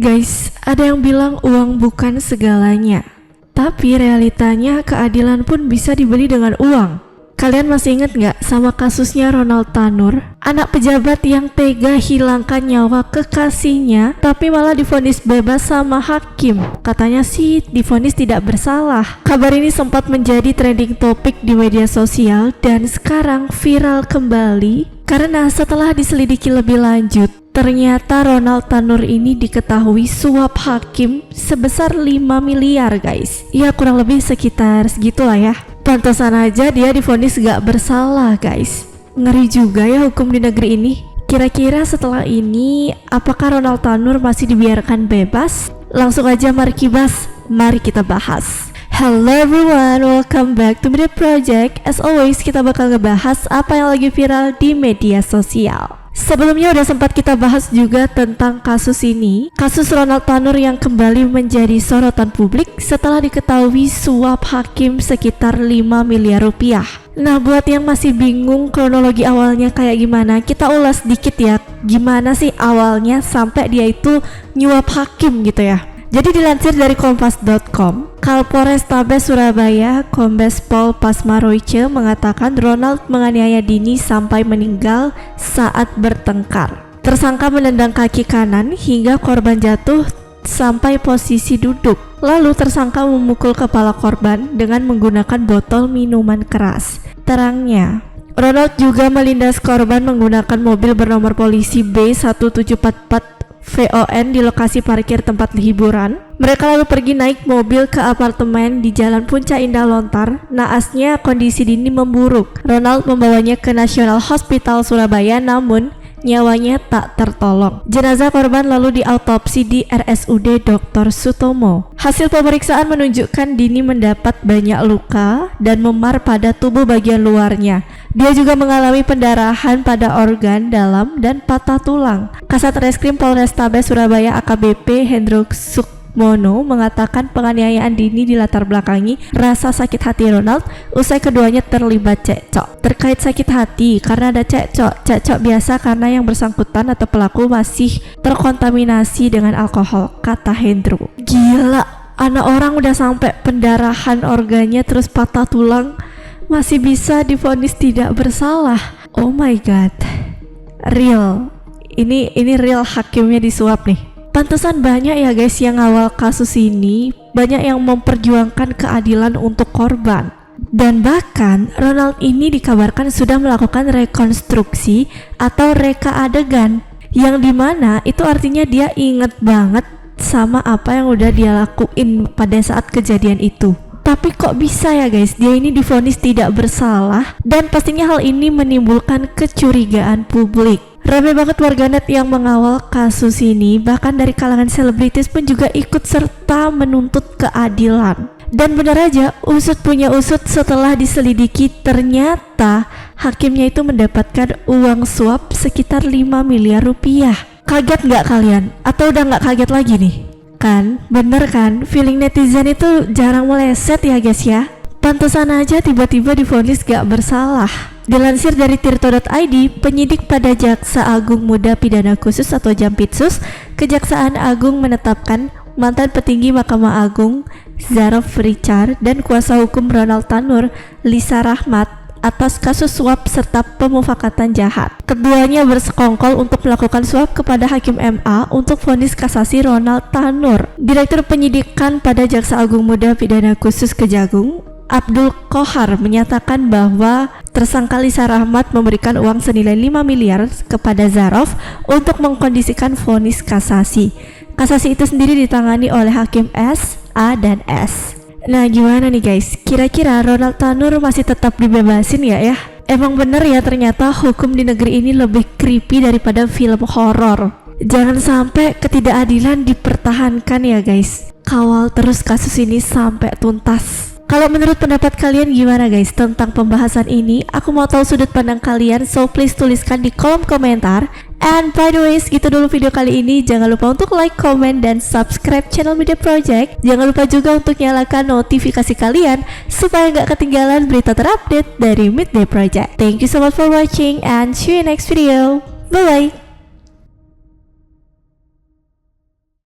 Guys, ada yang bilang uang bukan segalanya, tapi realitanya keadilan pun bisa dibeli dengan uang. Kalian masih inget gak sama kasusnya Ronald Tanur, anak pejabat yang tega hilangkan nyawa kekasihnya tapi malah divonis bebas sama hakim. Katanya sih divonis tidak bersalah. Kabar ini sempat menjadi trending topik di media sosial dan sekarang viral kembali karena setelah diselidiki lebih lanjut, ternyata Ronald Tanur ini diketahui suap hakim sebesar 5 miliar guys. Ya kurang lebih sekitar segitulah ya. Pantesan aja dia divonis gak bersalah guys. Ngeri juga ya hukum di negeri ini. Kira-kira setelah ini apakah Ronald Tanur masih dibiarkan bebas? Langsung aja mari kibas, mari kita bahas. Hello everyone, welcome back to Media Project. As always kita bakal ngebahas apa yang lagi viral di media sosial. Sebelumnya udah sempat kita bahas juga tentang kasus ini, kasus Ronald Tanur yang kembali menjadi sorotan publik setelah diketahui suap hakim sekitar 5 miliar rupiah. Nah buat yang masih bingung kronologi awalnya kayak gimana, kita ulas dikit ya, gimana sih awalnya sampai dia itu nyuap hakim gitu ya. Jadi dilansir dari kompas.com, Kapolrestabes Surabaya Kombes Pol Pasmaroice mengatakan Ronald menganiaya Dini sampai meninggal saat bertengkar. Tersangka menendang kaki kanan hingga korban jatuh sampai posisi duduk. Lalu tersangka memukul kepala korban dengan menggunakan botol minuman keras. Terangnya, Ronald juga melindas korban menggunakan mobil bernomor polisi B1744 VON di lokasi parkir tempat hiburan. Mereka lalu pergi naik mobil ke apartemen di Jalan Puncak Indah Lontar. Naasnya kondisi Dini memburuk. Ronald membawanya ke National Hospital Surabaya namun nyawanya tak tertolong. Jenazah korban lalu diautopsi di RSUD Dr. Sutomo. Hasil pemeriksaan menunjukkan Dini mendapat banyak luka dan memar pada tubuh bagian luarnya. Dia juga mengalami pendarahan pada organ dalam dan patah tulang. Kasat Reskrim Polrestabes Surabaya AKBP Hendro Sukmono mengatakan penganiayaan Dini dilatar belakangi rasa sakit hati Ronald usai keduanya terlibat cekcok. Terkait sakit hati karena ada cekcok biasa karena yang bersangkutan atau pelaku masih terkontaminasi dengan alkohol, kata Hendro. Gila, anak orang udah sampai pendarahan organnya terus patah tulang masih bisa divonis tidak bersalah. Oh my god, real. Ini real hakimnya disuap nih. Pantesan banyak ya guys yang awal kasus ini banyak yang memperjuangkan keadilan untuk korban. Dan bahkan Ronald ini dikabarkan sudah melakukan rekonstruksi atau reka adegan, yang dimana itu artinya dia inget banget sama apa yang udah dia lakuin pada saat kejadian itu. Tapi kok bisa ya guys, dia ini divonis tidak bersalah, dan pastinya hal ini menimbulkan kecurigaan publik. Ramai banget warganet yang mengawal kasus ini, bahkan dari kalangan selebritis pun juga ikut serta menuntut keadilan. Dan benar aja, usut punya usut, setelah diselidiki ternyata hakimnya itu mendapatkan uang suap sekitar 5 miliar rupiah. Kaget nggak kalian? Atau udah nggak kaget lagi nih? Kan, bener kan, feeling netizen itu jarang meleset ya guys ya. Pantesan aja tiba-tiba divonis gak bersalah. Dilansir dari tirto.id, penyidik pada Jaksa Agung Muda Pidana Khusus atau Jampitsus, Kejaksaan Agung menetapkan mantan petinggi Mahkamah Agung Zarof Richard dan kuasa hukum Ronald Tanur, Lisa Rahmat, atas kasus suap serta pemufakatan jahat. Keduanya bersekongkol untuk melakukan suap kepada Hakim MA untuk vonis kasasi Ronald Tanur. Direktur Penyidikan pada Jaksa Agung Muda Pidana Khusus Kejagung, Abdul Kohar, menyatakan bahwa tersangka Lisa Rahmat memberikan uang senilai 5 miliar kepada Zarof untuk mengkondisikan vonis kasasi. Kasasi itu sendiri ditangani oleh Hakim S, A, dan S. Nah gimana nih guys, kira-kira Ronald Tanur masih tetap dibebasin ya? Emang bener ya ternyata hukum di negeri ini lebih creepy daripada film horor. Jangan sampai ketidakadilan dipertahankan ya guys. Kawal terus kasus ini sampai tuntas. Kalau menurut pendapat kalian gimana guys tentang pembahasan ini? Aku mau tahu sudut pandang kalian, so please tuliskan di kolom komentar. And by the way, segitu dulu video kali ini. Jangan lupa untuk like, comment, dan subscribe channel Media Project. Jangan lupa juga untuk nyalakan notifikasi kalian supaya nggak ketinggalan berita terupdate dari Media Project. Thank you so much for watching and see you in next video. Bye bye.